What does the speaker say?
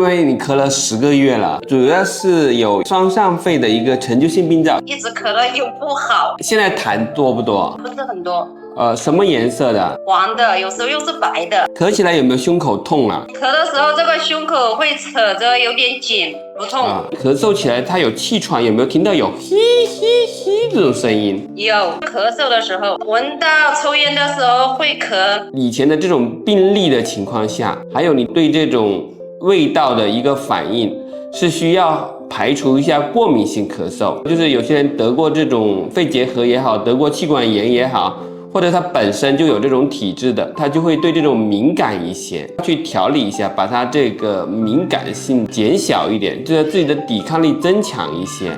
因为你咳了10个月了，主要是有双上肺的一个陈旧性病灶，一直咳了又不好，现在痰多不多？不是很多，什么颜色的？黄的，有时候又是白的。咳起来有没有胸口痛啊？咳的时候，这个胸口会扯着有点紧，不痛。咳嗽起来它有气喘，有没有听到有嘿嘿嘿这种声音？有咳嗽的时候，闻到抽烟的时候会咳。以前的这种病例的情况下，还有你对这种味道的一个反应，是需要排除一下过敏性咳嗽，就是有些人得过这种肺结核也好，得过气管炎也好，或者他本身就有这种体质的，他就会对这种敏感一些，去调理一下，把他这个敏感性减小一点，就是自己的抵抗力增强一些。